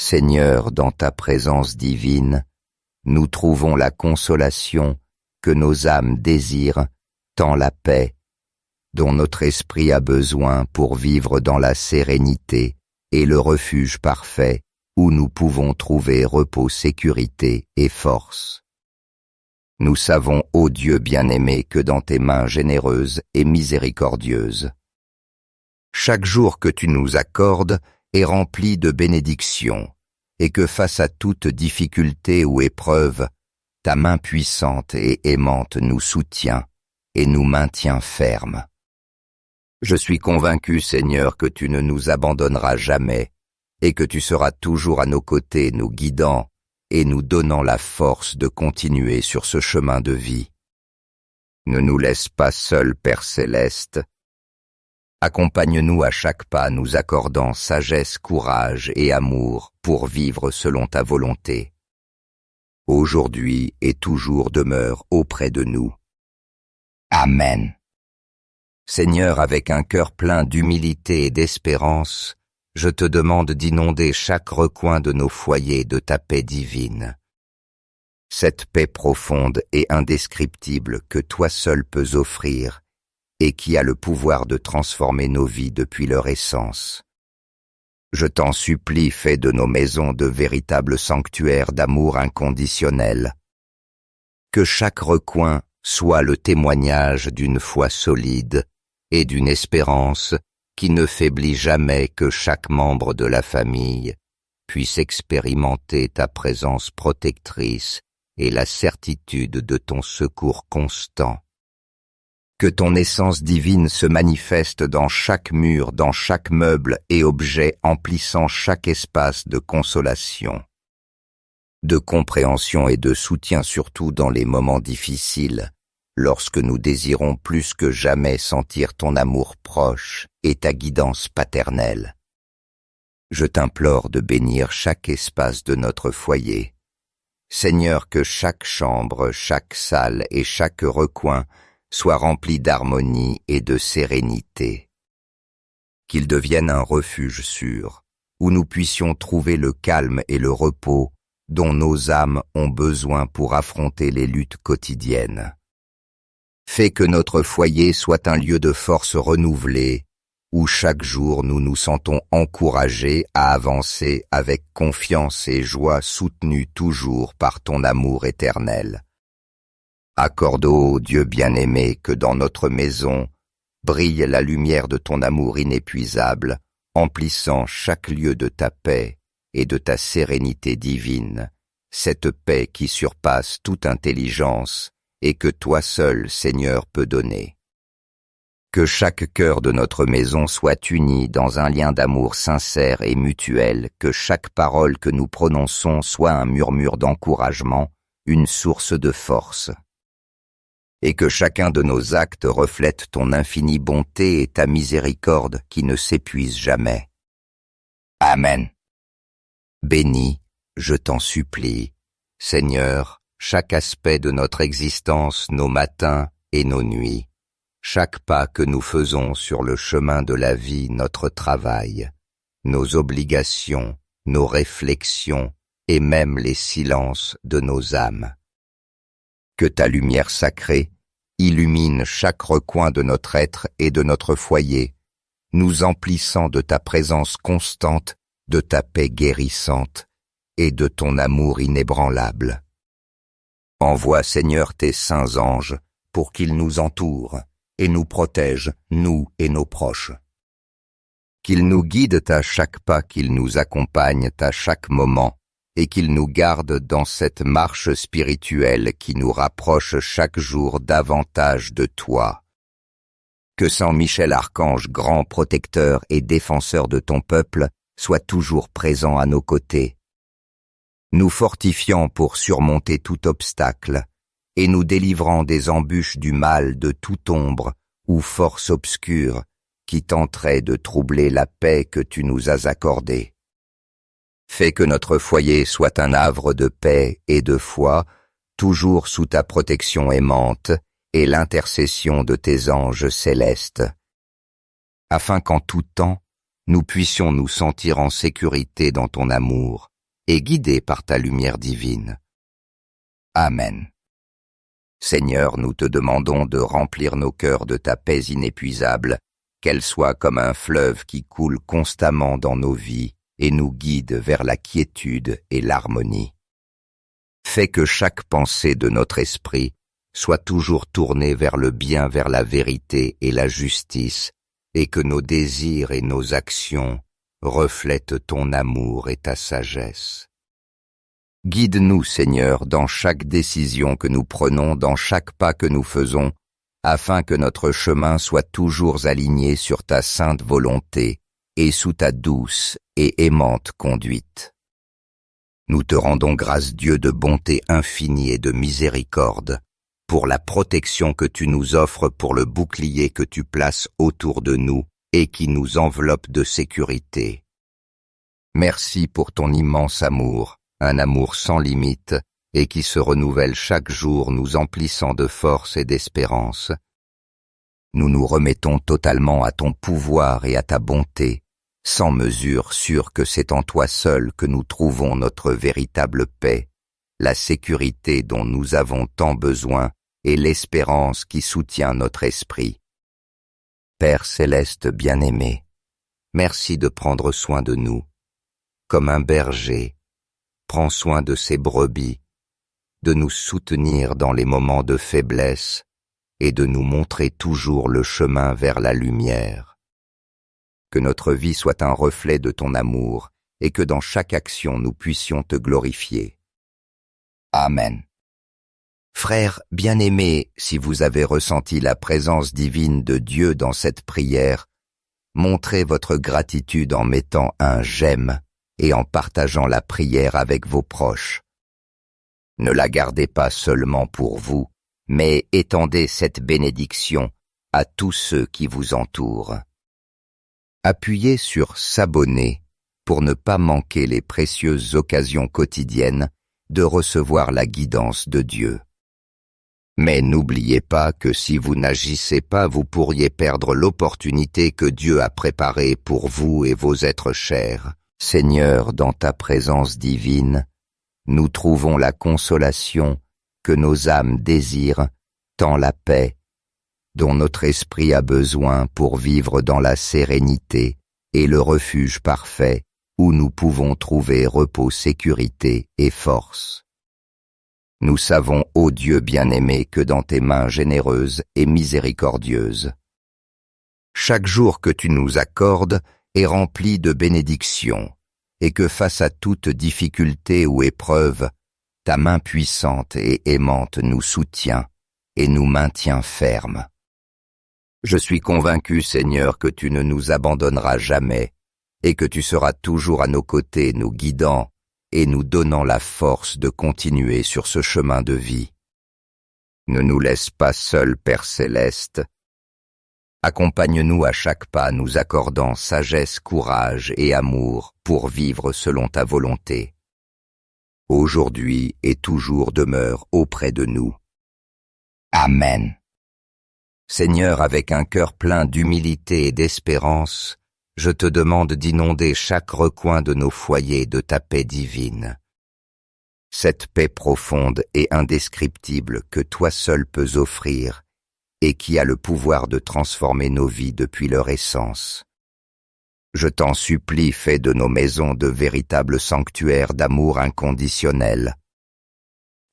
Seigneur, dans ta présence divine, nous trouvons la consolation que nos âmes désirent, tant la paix, dont notre esprit a besoin pour vivre dans la sérénité et le refuge parfait où nous pouvons trouver repos, sécurité et force. Nous savons, ô Dieu bien-aimé, que dans tes mains généreuses et miséricordieuses, chaque jour que tu nous accordes est rempli de bénédictions, et que face à toute difficulté ou épreuve, ta main puissante et aimante nous soutient et nous maintient fermes. Je suis convaincu, Seigneur, que tu ne nous abandonneras jamais et que tu seras toujours à nos côtés, nous guidant et nous donnant la force de continuer sur ce chemin de vie. Ne nous laisse pas seuls, Père céleste. Accompagne-nous à chaque pas, nous accordant sagesse, courage et amour pour vivre selon ta volonté. Aujourd'hui et toujours demeure auprès de nous. Amen. Seigneur, avec un cœur plein d'humilité et d'espérance, je te demande d'inonder chaque recoin de nos foyers de ta paix divine. Cette paix profonde et indescriptible que toi seul peux offrir et qui a le pouvoir de transformer nos vies depuis leur essence. Je t'en supplie, fais de nos maisons de véritables sanctuaires d'amour inconditionnel. Que chaque recoin soit le témoignage d'une foi solide et d'une espérance qui ne faiblit jamais, que chaque membre de la famille puisse expérimenter ta présence protectrice et la certitude de ton secours constant. Que ton essence divine se manifeste dans chaque mur, dans chaque meuble et objet, emplissant chaque espace de consolation, de compréhension et de soutien, surtout dans les moments difficiles, lorsque nous désirons plus que jamais sentir ton amour proche et ta guidance paternelle. Je t'implore de bénir chaque espace de notre foyer. Seigneur, que chaque chambre, chaque salle et chaque recoin soit rempli d'harmonie et de sérénité. Qu'il devienne un refuge sûr, où nous puissions trouver le calme et le repos dont nos âmes ont besoin pour affronter les luttes quotidiennes. Fais que notre foyer soit un lieu de force renouvelée, où chaque jour nous nous sentons encouragés à avancer avec confiance et joie, soutenus toujours par ton amour éternel. Accorde, ô Dieu bien-aimé, que dans notre maison brille la lumière de ton amour inépuisable, emplissant chaque lieu de ta paix et de ta sérénité divine, cette paix qui surpasse toute intelligence et que toi seul, Seigneur, peux donner. Que chaque cœur de notre maison soit uni dans un lien d'amour sincère et mutuel, que chaque parole que nous prononçons soit un murmure d'encouragement, une source de force, et que chacun de nos actes reflète ton infinie bonté et ta miséricorde qui ne s'épuise jamais. Amen. Bénis, je t'en supplie, Seigneur, chaque aspect de notre existence, nos matins et nos nuits, chaque pas que nous faisons sur le chemin de la vie, notre travail, nos obligations, nos réflexions et même les silences de nos âmes. Que ta lumière sacrée illumine chaque recoin de notre être et de notre foyer, nous emplissant de ta présence constante, de ta paix guérissante et de ton amour inébranlable. Envoie, Seigneur, tes saints anges pour qu'ils nous entourent et nous protègent, nous et nos proches. Qu'ils nous guident à chaque pas, qu'ils nous accompagnent à chaque moment, et qu'ils nous gardent dans cette marche spirituelle qui nous rapproche chaque jour davantage de toi. Que Saint Michel Archange, grand protecteur et défenseur de ton peuple, soit toujours présent à nos côtés, nous fortifiant pour surmonter tout obstacle, et nous délivrant des embûches du mal, de toute ombre ou force obscure qui tenterait de troubler la paix que tu nous as accordée. Fais que notre foyer soit un havre de paix et de foi, toujours sous ta protection aimante et l'intercession de tes anges célestes, afin qu'en tout temps, nous puissions nous sentir en sécurité dans ton amour et guidés par ta lumière divine. Amen. Seigneur, nous te demandons de remplir nos cœurs de ta paix inépuisable, qu'elle soit comme un fleuve qui coule constamment dans nos vies et nous guide vers la quiétude et l'harmonie. Fais que chaque pensée de notre esprit soit toujours tournée vers le bien, vers la vérité et la justice, et que nos désirs et nos actions reflètent ton amour et ta sagesse. Guide-nous, Seigneur, dans chaque décision que nous prenons, dans chaque pas que nous faisons, afin que notre chemin soit toujours aligné sur ta sainte volonté et sous ta douce et aimante conduite. Nous te rendons grâce, Dieu de bonté infinie et de miséricorde, pour la protection que tu nous offres, pour le bouclier que tu places autour de nous et qui nous enveloppe de sécurité. Merci pour ton immense amour, un amour sans limite et qui se renouvelle chaque jour, nous emplissant de force et d'espérance. Nous nous remettons totalement à ton pouvoir et à ta bonté, sans mesure, sûrs que c'est en toi seul que nous trouvons notre véritable paix, la sécurité dont nous avons tant besoin et l'espérance qui soutient notre esprit. Père céleste bien-aimé, merci de prendre soin de nous. Comme un berger, prends soin de ses brebis, de nous soutenir dans les moments de faiblesse et de nous montrer toujours le chemin vers la lumière. Que notre vie soit un reflet de ton amour et que dans chaque action nous puissions te glorifier. Amen. Frères bien-aimés, si vous avez ressenti la présence divine de Dieu dans cette prière, montrez votre gratitude en mettant un « j'aime » et en partageant la prière avec vos proches. Ne la gardez pas seulement pour vous, mais étendez cette bénédiction à tous ceux qui vous entourent. Appuyez sur « s'abonner » pour ne pas manquer les précieuses occasions quotidiennes de recevoir la guidance de Dieu. Mais n'oubliez pas que si vous n'agissez pas, vous pourriez perdre l'opportunité que Dieu a préparée pour vous et vos êtres chers. Seigneur, dans ta présence divine, nous trouvons la consolation que nos âmes désirent, tant la paix, dont notre esprit a besoin pour vivre dans la sérénité et le refuge parfait où nous pouvons trouver repos, sécurité et force. Nous savons, ô Dieu bien-aimé, que dans tes mains généreuses et miséricordieuses, chaque jour que tu nous accordes est rempli de bénédictions, et que face à toute difficulté ou épreuve, ta main puissante et aimante nous soutient et nous maintient fermes. Je suis convaincu, Seigneur, que tu ne nous abandonneras jamais et que tu seras toujours à nos côtés, nous guidant et nous donnant la force de continuer sur ce chemin de vie. Ne nous laisse pas seuls, Père céleste. Accompagne-nous à chaque pas, nous accordant sagesse, courage et amour pour vivre selon ta volonté. Aujourd'hui et toujours demeure auprès de nous. Amen. Seigneur, avec un cœur plein d'humilité et d'espérance, je te demande d'inonder chaque recoin de nos foyers de ta paix divine. Cette paix profonde et indescriptible que toi seul peux offrir et qui a le pouvoir de transformer nos vies depuis leur essence. Je t'en supplie, fais de nos maisons de véritables sanctuaires d'amour inconditionnel.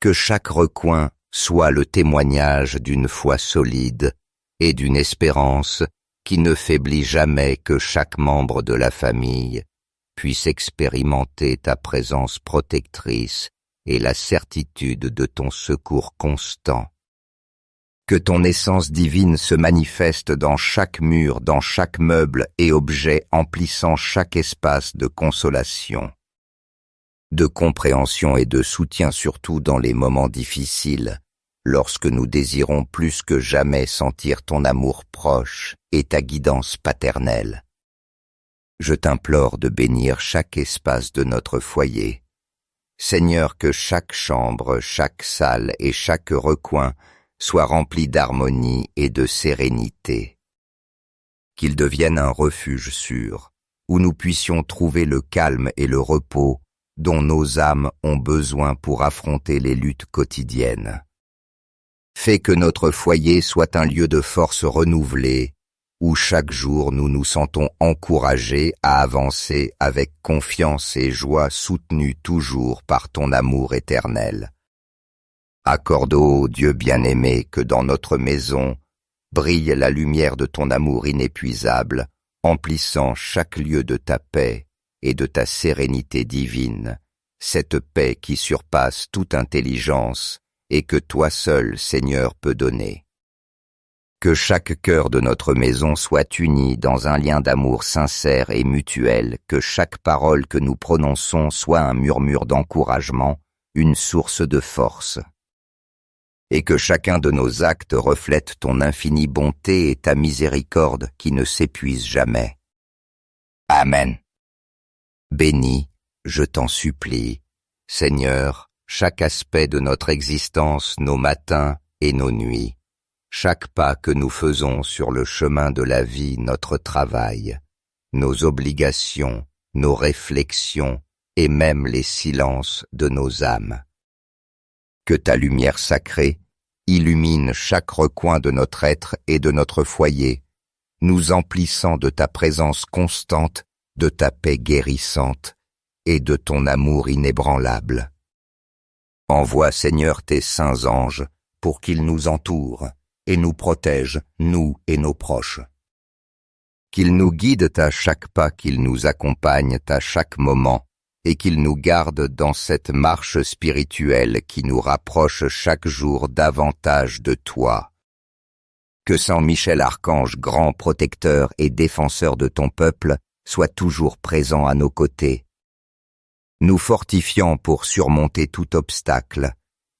Que chaque recoin soit le témoignage d'une foi solide et d'une espérance qui ne faiblit jamais, que chaque membre de la famille puisse expérimenter ta présence protectrice et la certitude de ton secours constant. Que ton essence divine se manifeste dans chaque mur, dans chaque meuble et objet, emplissant chaque espace de consolation, de compréhension et de soutien, surtout dans les moments difficiles, lorsque nous désirons plus que jamais sentir ton amour proche et ta guidance paternelle. Je t'implore de bénir chaque espace de notre foyer. Seigneur, que chaque chambre, chaque salle et chaque recoin soit rempli d'harmonie et de sérénité. Qu'il devienne un refuge sûr, où nous puissions trouver le calme et le repos dont nos âmes ont besoin pour affronter les luttes quotidiennes. Fais que notre foyer soit un lieu de force renouvelée, où chaque jour nous nous sentons encouragés à avancer avec confiance et joie, soutenus toujours par ton amour éternel. Accorde, ô Dieu bien-aimé, que dans notre maison brille la lumière de ton amour inépuisable, emplissant chaque lieu de ta paix et de ta sérénité divine, cette paix qui surpasse toute intelligence et que toi seul, Seigneur, peux donner. Que chaque cœur de notre maison soit uni dans un lien d'amour sincère et mutuel, que chaque parole que nous prononçons soit un murmure d'encouragement, une source de force. Et que chacun de nos actes reflète ton infinie bonté et ta miséricorde qui ne s'épuise jamais. Amen. Bénis, je t'en supplie, Seigneur, chaque aspect de notre existence, nos matins et nos nuits, chaque pas que nous faisons sur le chemin de la vie, notre travail, nos obligations, nos réflexions et même les silences de nos âmes. Que ta lumière sacrée illumine chaque recoin de notre être et de notre foyer, nous emplissant de ta présence constante, de ta paix guérissante et de ton amour inébranlable. Envoie, Seigneur, tes saints anges pour qu'ils nous entourent et nous protègent, nous et nos proches. Qu'ils nous guident à chaque pas, qu'ils nous accompagnent à chaque moment, et qu'ils nous gardent dans cette marche spirituelle qui nous rapproche chaque jour davantage de toi. Que Saint Michel Archange, grand protecteur et défenseur de ton peuple, soit toujours présent à nos côtés, nous fortifiant pour surmonter tout obstacle,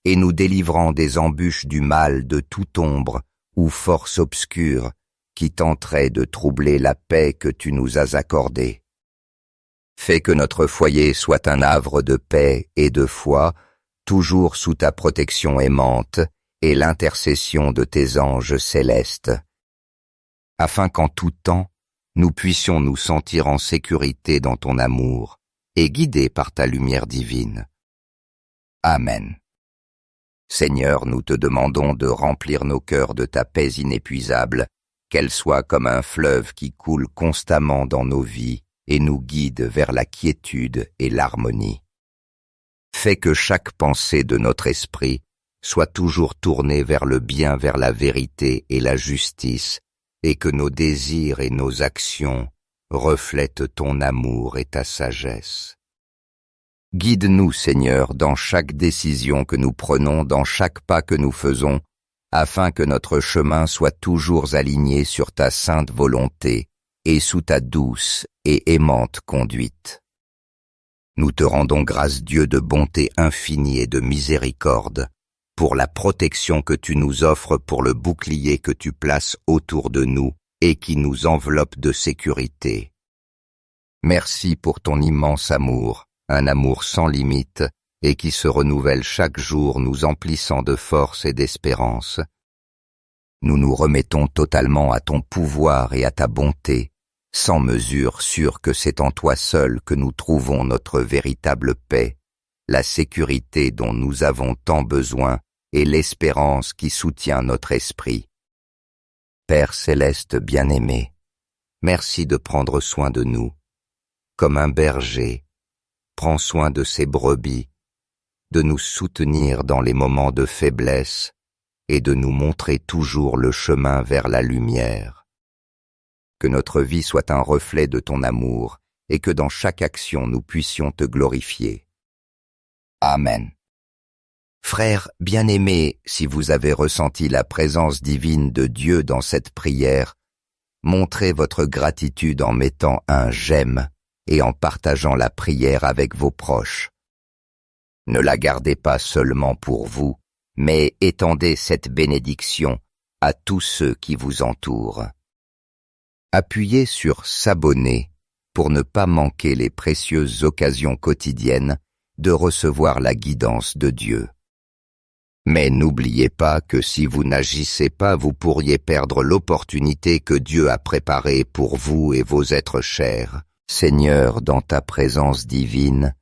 et nous délivrant des embûches du mal, de toute ombre ou force obscure qui tenterait de troubler la paix que tu nous as accordée. Fais que notre foyer soit un havre de paix et de foi, toujours sous ta protection aimante et l'intercession de tes anges célestes, afin qu'en tout temps, nous puissions nous sentir en sécurité dans ton amour et guidés par ta lumière divine. Amen. Seigneur, nous te demandons de remplir nos cœurs de ta paix inépuisable, qu'elle soit comme un fleuve qui coule constamment dans nos vies et nous guide vers la quiétude et l'harmonie. Fais que chaque pensée de notre esprit soit toujours tournée vers le bien, vers la vérité et la justice, et que nos désirs et nos actions reflètent ton amour et ta sagesse. Guide-nous, Seigneur, dans chaque décision que nous prenons, dans chaque pas que nous faisons, afin que notre chemin soit toujours aligné sur ta sainte volonté et sous ta douce et aimante conduite. Nous te rendons grâce, Dieu de bonté infinie et de miséricorde, pour la protection que tu nous offres, pour le bouclier que tu places autour de nous et qui nous enveloppe de sécurité. Merci pour ton immense amour, un amour sans limite et qui se renouvelle chaque jour, nous emplissant de force et d'espérance. Nous nous remettons totalement à ton pouvoir et à ta bonté, sans mesure, sûrs que c'est en toi seul que nous trouvons notre véritable paix, la sécurité dont nous avons tant besoin et l'espérance qui soutient notre esprit. Père céleste bien-aimé, merci de prendre soin de nous. Comme un berger, prends soin de ses brebis, de nous soutenir dans les moments de faiblesse et de nous montrer toujours le chemin vers la lumière. Que notre vie soit un reflet de ton amour et que dans chaque action nous puissions te glorifier. Amen. Frères bien-aimés, si vous avez ressenti la présence divine de Dieu dans cette prière, montrez votre gratitude en mettant un « j'aime » et en partageant la prière avec vos proches. Ne la gardez pas seulement pour vous, mais étendez cette bénédiction à tous ceux qui vous entourent. Appuyez sur « S'abonner » pour ne pas manquer les précieuses occasions quotidiennes de recevoir la guidance de Dieu. Mais n'oubliez pas que si vous n'agissez pas, vous pourriez perdre l'opportunité que Dieu a préparée pour vous et vos êtres chers. Seigneur, dans ta présence divine,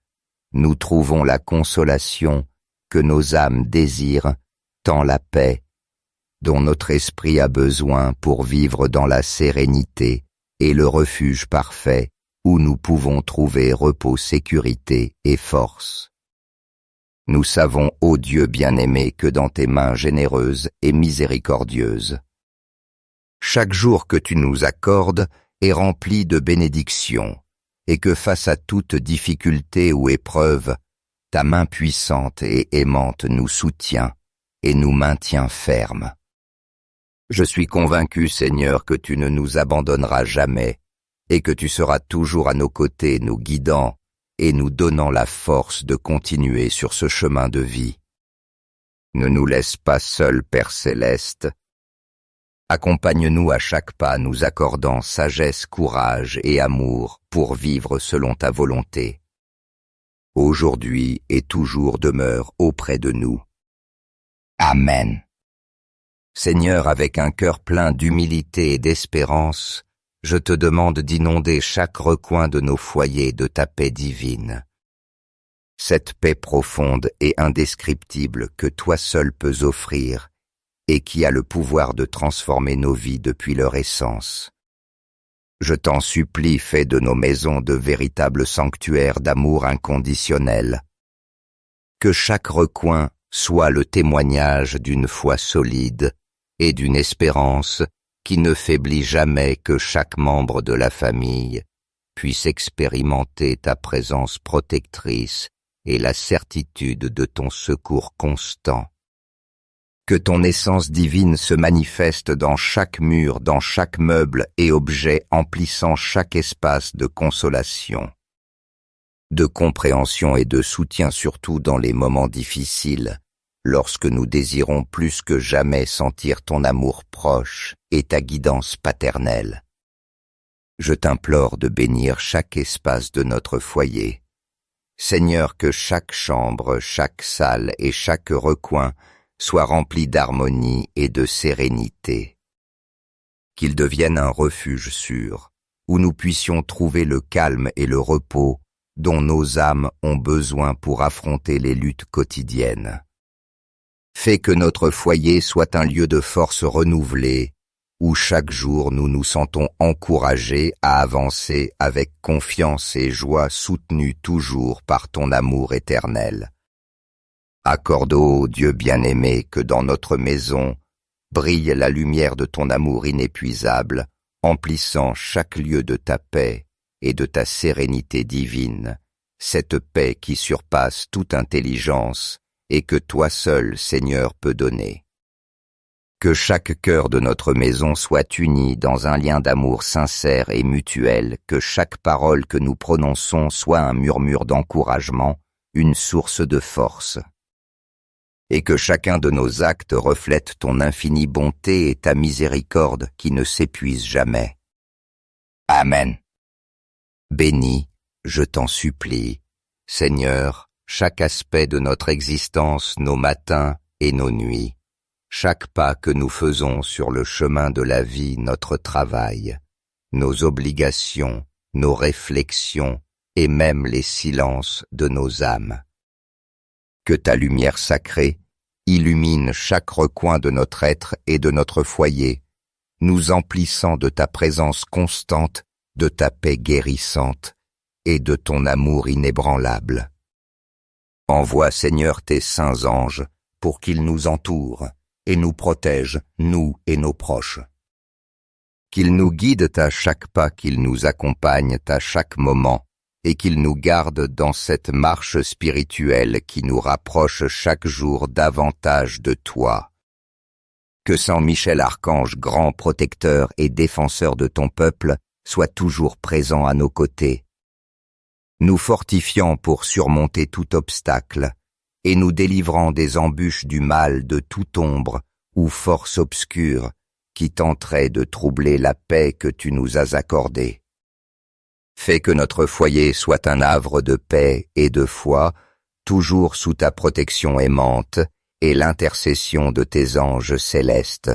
nous trouvons la consolation que nos âmes désirent, tant la paix, dont notre esprit a besoin pour vivre dans la sérénité et le refuge parfait où nous pouvons trouver repos, sécurité et force. Nous savons, ô Dieu bien-aimé, que dans tes mains généreuses et miséricordieuses, chaque jour que tu nous accordes est rempli de bénédictions, et que face à toute difficulté ou épreuve, ta main puissante et aimante nous soutient et nous maintient fermes. Je suis convaincu, Seigneur, que tu ne nous abandonneras jamais et que tu seras toujours à nos côtés, nous guidant et nous donnant la force de continuer sur ce chemin de vie. Ne nous laisse pas seuls, Père céleste. Accompagne-nous à chaque pas, nous accordant sagesse, courage et amour pour vivre selon ta volonté. Aujourd'hui et toujours demeure auprès de nous. Amen. Seigneur, avec un cœur plein d'humilité et d'espérance, je te demande d'inonder chaque recoin de nos foyers de ta paix divine. Cette paix profonde et indescriptible que toi seul peux offrir et qui a le pouvoir de transformer nos vies depuis leur essence. Je t'en supplie, fais de nos maisons de véritables sanctuaires d'amour inconditionnel. Que chaque recoin soit le témoignage d'une foi solide et d'une espérance qui ne faiblit jamais, que chaque membre de la famille puisse expérimenter ta présence protectrice et la certitude de ton secours constant. Que ton essence divine se manifeste dans chaque mur, dans chaque meuble et objet, emplissant chaque espace de consolation, de compréhension et de soutien, surtout dans les moments difficiles, lorsque nous désirons plus que jamais sentir ton amour proche et ta guidance paternelle. Je t'implore de bénir chaque espace de notre foyer. Seigneur, que chaque chambre, chaque salle et chaque recoin soit rempli d'harmonie et de sérénité. Qu'il devienne un refuge sûr, où nous puissions trouver le calme et le repos dont nos âmes ont besoin pour affronter les luttes quotidiennes. Fais que notre foyer soit un lieu de force renouvelée, où chaque jour nous nous sentons encouragés à avancer avec confiance et joie, soutenus toujours par ton amour éternel. Accorde, ô Dieu bien-aimé, que dans notre maison brille la lumière de ton amour inépuisable, emplissant chaque lieu de ta paix et de ta sérénité divine, cette paix qui surpasse toute intelligence et que toi seul, Seigneur, peux donner. Que chaque cœur de notre maison soit uni dans un lien d'amour sincère et mutuel, que chaque parole que nous prononçons soit un murmure d'encouragement, une source de force. Et que chacun de nos actes reflète ton infinie bonté et ta miséricorde qui ne s'épuise jamais. Amen. Bénis, je t'en supplie, Seigneur, chaque aspect de notre existence, nos matins et nos nuits, chaque pas que nous faisons sur le chemin de la vie, notre travail, nos obligations, nos réflexions et même les silences de nos âmes. Que ta lumière sacrée illumine chaque recoin de notre être et de notre foyer, nous emplissant de ta présence constante, de ta paix guérissante et de ton amour inébranlable. Envoie, Seigneur, tes saints anges pour qu'ils nous entourent et nous protègent, nous et nos proches. Qu'ils nous guident à chaque pas, qu'ils nous accompagnent à chaque moment et qu'ils nous gardent dans cette marche spirituelle qui nous rapproche chaque jour davantage de toi. Que Saint Michel Archange, grand protecteur et défenseur de ton peuple, soit toujours présent à nos côtés, nous fortifiant pour surmonter tout obstacle, et nous délivrant des embûches du mal, de toute ombre ou force obscure qui tenterait de troubler la paix que tu nous as accordée. Fais que notre foyer soit un havre de paix et de foi, toujours sous ta protection aimante et l'intercession de tes anges célestes,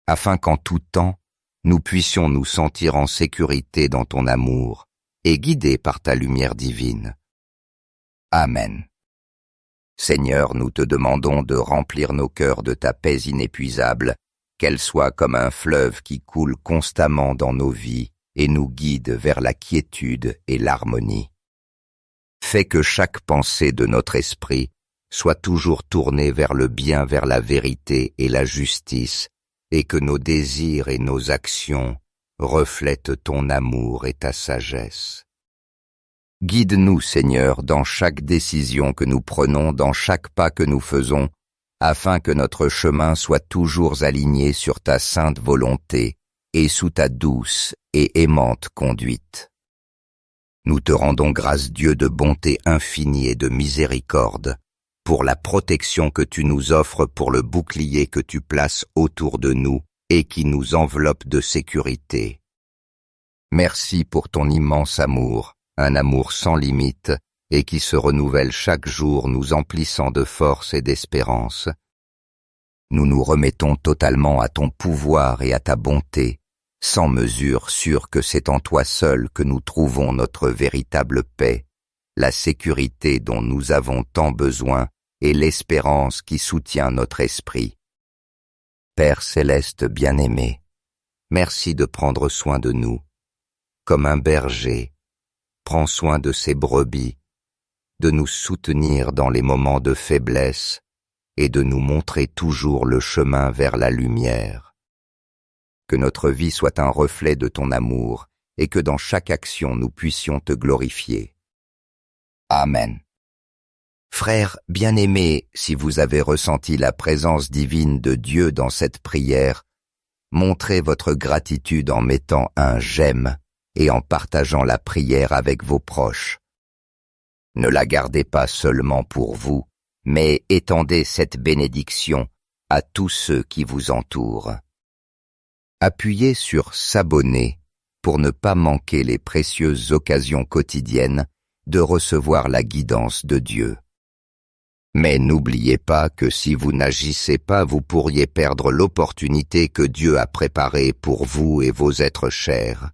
afin qu'en tout temps, nous puissions nous sentir en sécurité dans ton amour et guidés par ta lumière divine. Amen. Seigneur, nous te demandons de remplir nos cœurs de ta paix inépuisable, qu'elle soit comme un fleuve qui coule constamment dans nos vies et nous guide vers la quiétude et l'harmonie. Fais que chaque pensée de notre esprit soit toujours tournée vers le bien, vers la vérité et la justice, et que nos désirs et nos actions reflètent ton amour et ta sagesse. Guide-nous, Seigneur, dans chaque décision que nous prenons, dans chaque pas que nous faisons, afin que notre chemin soit toujours aligné sur ta sainte volonté et sous ta douce et aimante conduite. Nous te rendons grâce, Dieu de bonté infinie et de miséricorde, pour la protection que tu nous offres, pour le bouclier que tu places autour de nous et qui nous enveloppe de sécurité. Merci pour ton immense amour, un amour sans limite et qui se renouvelle chaque jour, nous emplissant de force et d'espérance. Nous nous remettons totalement à ton pouvoir et à ta bonté, sans mesure, sûrs que c'est en toi seul que nous trouvons notre véritable paix, la sécurité dont nous avons tant besoin et l'espérance qui soutient notre esprit. Père céleste bien-aimé, merci de prendre soin de nous. Comme un berger, prends soin de ses brebis, de nous soutenir dans les moments de faiblesse et de nous montrer toujours le chemin vers la lumière. Que notre vie soit un reflet de ton amour et que dans chaque action nous puissions te glorifier. Amen. Frères bien-aimés, si vous avez ressenti la présence divine de Dieu dans cette prière, montrez votre gratitude en mettant un « j'aime » et en partageant la prière avec vos proches. Ne la gardez pas seulement pour vous, mais étendez cette bénédiction à tous ceux qui vous entourent. Appuyez sur « S'abonner » pour ne pas manquer les précieuses occasions quotidiennes de recevoir la guidance de Dieu. Mais n'oubliez pas que si vous n'agissez pas, vous pourriez perdre l'opportunité que Dieu a préparée pour vous et vos êtres chers.